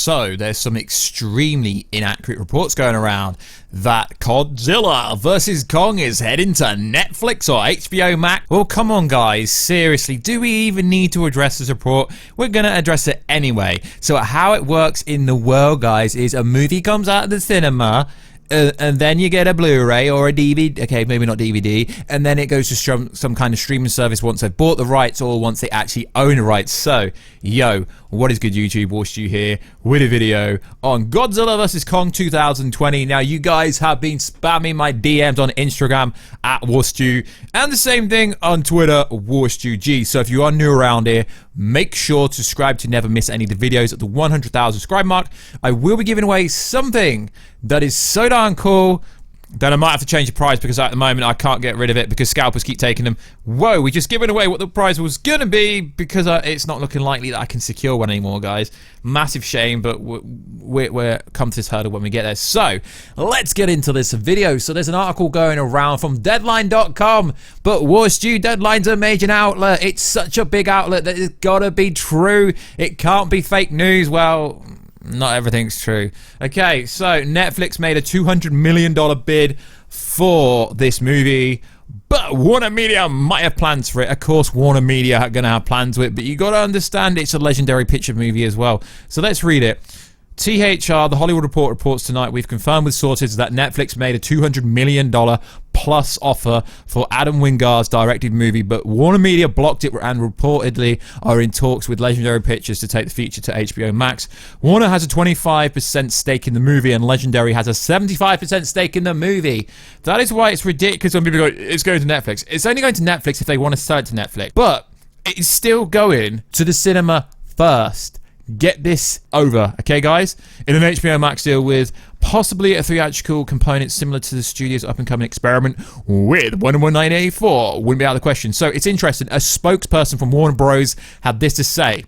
So there's some extremely inaccurate reports going around that Godzilla vs. Kong is heading to Netflix or HBO Max. Well, come on guys, seriously, do we even need to address this report? We're gonna address it anyway. So how it works in the world, guys, is a movie comes out of the cinema, and then you get a Blu-ray or a DVD, okay, maybe not DVD, and then it goes to some kind of streaming service once they've bought the rights or once they actually own the rights. So, yo, what is good YouTube? Warstu here with a video on Godzilla vs. Kong 2020. Now, you guys have been spamming my DMs on Instagram at Warstu, and the same thing on Twitter, WarstuG. So if you are new around here, make sure to subscribe to never miss any of the videos at the 100,000 subscribe mark. I will be giving away something that is so darn cool that I might have to change the prize because at the moment I can't get rid of it because scalpers keep taking them. Whoa, we just given away what the prize was gonna be because it's not looking likely that I can secure one anymore, guys. Massive shame, but we're come to this hurdle when we get there. So let's get into this video. So there's an article going around from Deadline.com, but Warstu, Deadline's a major outlet. It's such a big outlet that it's gotta be true. It can't be fake news. Well, not everything's true. Okay, so Netflix made a $200 million bid for this movie, but Warner Media might have plans for it. Of course, Warner Media are going to have plans with it, but you got to understand it's a legendary picture movie as well. So let's read it. THR, The Hollywood Report reports tonight, we've confirmed with sources that Netflix made a $200 million plus offer for Adam Wingard's directed movie, but Warner Media blocked it and reportedly are in talks with Legendary Pictures to take the feature to HBO Max. Warner has a 25% stake in the movie and Legendary has a 75% stake in the movie. That is why it's ridiculous when people go, it's going to Netflix. It's only going to Netflix if they want to sell it to Netflix, but it's still going to the cinema first. Get this over, okay guys? In an HBO Max deal with possibly a theatrical component similar to the studio's up-and-coming experiment with Wonder Woman 1984. Wouldn't be out of the question. So it's interesting. A spokesperson from Warner Bros. Had this to say.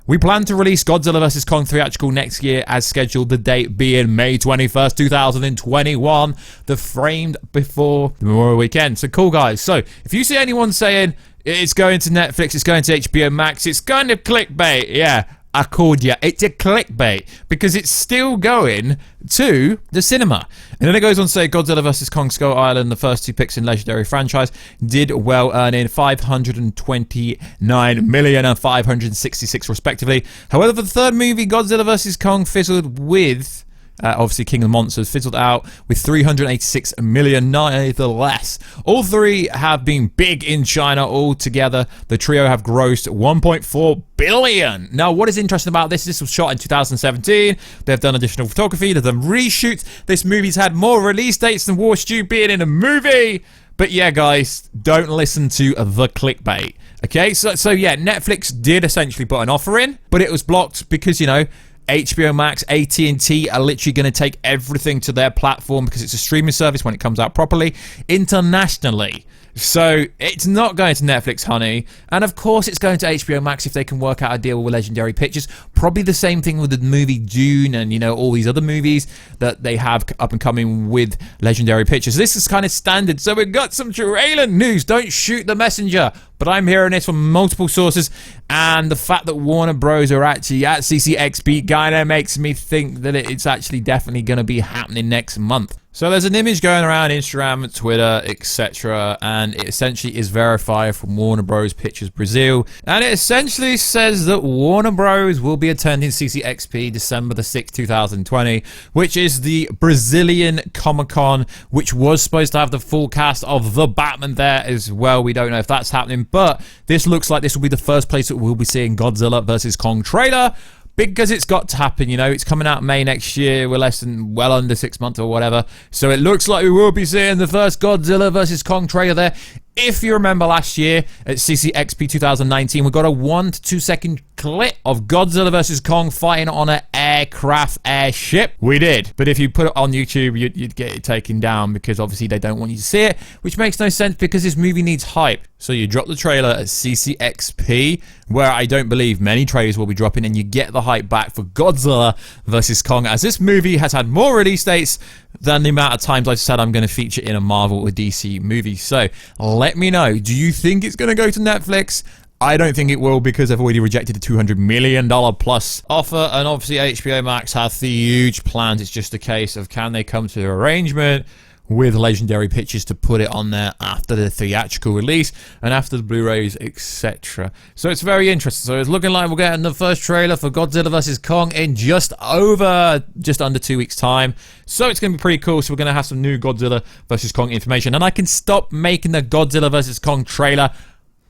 We plan to release Godzilla vs. Kong theatrical next year as scheduled, the date being May 21st, 2021, the framed before the Memorial Weekend. So cool, guys. So if you see anyone saying it's going to Netflix, it's going to HBO Max, it's kind of clickbait, yeah. I called you. It's a clickbait because it's still going to the cinema. And then it goes on to say Godzilla vs. Kong Skull Island, the first two picks in Legendary franchise, did well, earning $529 million and $566 respectively. However, for the third movie, Godzilla vs. Kong fizzled with... obviously, King of the Monsters fizzled out with $386 million nevertheless. All three have been big in China altogether. The trio have grossed $1.4 billion. Now, what is interesting about this was shot in 2017. They've done additional photography. They've done reshoots. This movie's had more release dates than Warstu being in a movie. But yeah, guys, don't listen to the clickbait. Okay, so yeah, Netflix did essentially put an offer in, but it was blocked because, you know, HBO Max, AT&T are literally going to take everything to their platform because it's a streaming service when it comes out properly internationally. So it's not going to Netflix, honey. And of course it's going to HBO Max if they can work out a deal with Legendary Pictures. Probably the same thing with the movie Dune and, you know, all these other movies that they have up and coming with Legendary Pictures. This is kind of standard. So we've got some trailer news. Don't shoot the messenger. But I'm hearing this from multiple sources, and the fact that Warner Bros. Are actually at CCXP kind of makes me think that it's actually definitely going to be happening next month. So there's an image going around Instagram, Twitter, etc., and it essentially is verified from Warner Bros. Pictures Brazil, and it essentially says that Warner Bros. Will be attending CCXP December the 6th, 2020, which is the Brazilian Comic-Con, which was supposed to have the full cast of the Batman there as well. We don't know if that's happening, but this looks like this will be the first place that we'll be seeing Godzilla vs. Kong trailer. Because it's got to happen, you know, it's coming out May next year. We're well under 6 months or whatever. So it looks like we will be seeing the first Godzilla vs. Kong trailer there. If you remember last year at CCXP 2019, we got a 1 to 2 second clip of Godzilla vs. Kong fighting on an airship. We did. But if you put it on YouTube, you'd get it taken down because obviously they don't want you to see it, which makes no sense because this movie needs hype. So you drop the trailer at CCXP, where I don't believe many trailers will be dropping, and you get the hype back for Godzilla vs. Kong, as this movie has had more release dates than the amount of times I've said I'm going to feature in a Marvel or DC movie. So let me know, do you think it's going to go to Netflix? I don't think it will because they've already rejected a $200 million plus offer, and obviously HBO Max has the huge plans. It's just a case of can they come to an arrangement with Legendary Pictures to put it on there after the theatrical release and after the Blu-rays, etc. So it's very interesting. So it's looking like we're getting the first trailer for Godzilla vs. Kong in just under 2 weeks' time. So it's going to be pretty cool. So we're going to have some new Godzilla vs. Kong information. And I can stop making the Godzilla vs. Kong trailer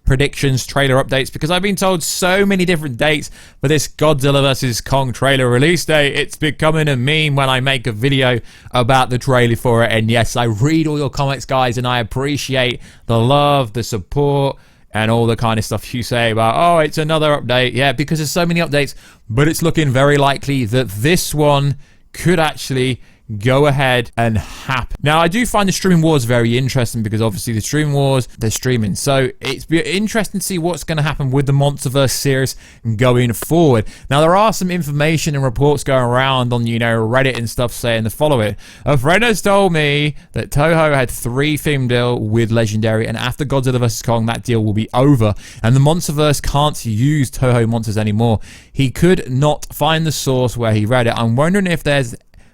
predictions, trailer updates, because I've been told so many different dates for this Godzilla vs. Kong trailer release date. It's becoming a meme when I make a video about the trailer for it. And yes, I read all your comments, guys, and I appreciate the love, the support, and all the kind of stuff you say about, oh, it's another update. Yeah, because there's so many updates, but it's looking very likely that this one could actually go ahead and happen. Now, I do find the streaming wars very interesting because obviously the streaming wars, they're streaming. So it's interesting to see what's going to happen with the Monsterverse series going forward. Now, there are some information and reports going around on, Reddit and stuff saying the following. A friend has told me that Toho had 3-film deal with Legendary, and after Godzilla vs. Kong, that deal will be over, and the Monsterverse can't use Toho monsters anymore. He could not find the source where he read it. I'm wondering if there's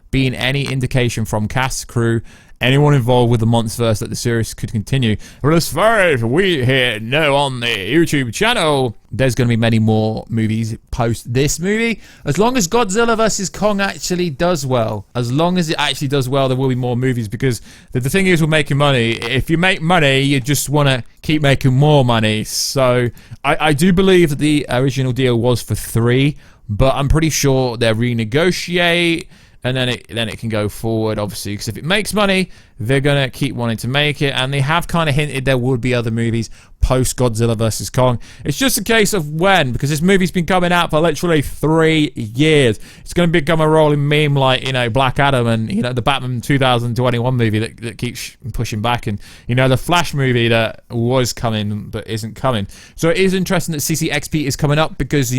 been any indication from cast, crew, anyone involved with the Monsterverse that the series could continue. Well, as far as we here know on the YouTube channel, there's going to be many more movies post this movie. As long as Godzilla vs. Kong actually does well. As long as it actually does well, there will be more movies, because the thing is with making money, if you make money, you just want to keep making more money. So I do believe that the original deal was for 3, but I'm pretty sure they'll renegotiate, and then it can go forward, obviously, because if it makes money, they're going to keep wanting to make it, and they have kind of hinted there would be other movies post Godzilla vs. Kong. It's just a case of when, because this movie's been coming out for literally 3 years. It's going to become a rolling meme like, Black Adam and, the Batman 2021 movie that keeps pushing back, and, the Flash movie that was coming but isn't coming. So it is interesting that CCXP is coming up because,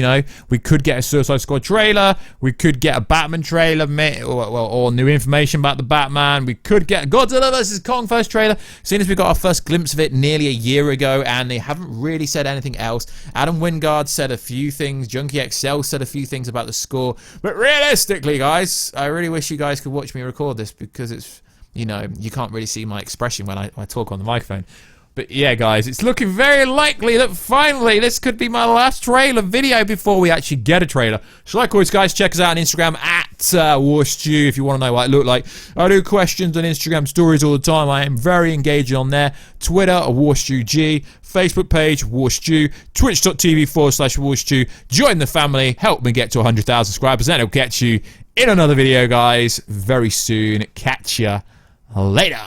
we could get a Suicide Squad trailer, we could get a Batman trailer, or new information about the Batman, we could get a Godzilla vs. Kong first trailer, seeing as we got our first glimpse of it nearly a year ago, and they haven't really said anything else. Adam Wingard said a few things, Junkie XL said a few things about the score, but realistically, guys, I really wish you guys could watch me record this, because it's, you can't really see my expression when I talk on the microphone. But yeah, guys, it's looking very likely that finally this could be my last trailer video before we actually get a trailer. So like always, guys, check us out on Instagram at Warstu if you want to know what I look like. I do questions on Instagram stories all the time. I am very engaging on there. Twitter, WarstuG. Facebook page, Warstu. Twitch.tv/Warstu. Join the family. Help me get to 100,000 subscribers. And it'll get you in another video, guys, very soon. Catch ya later.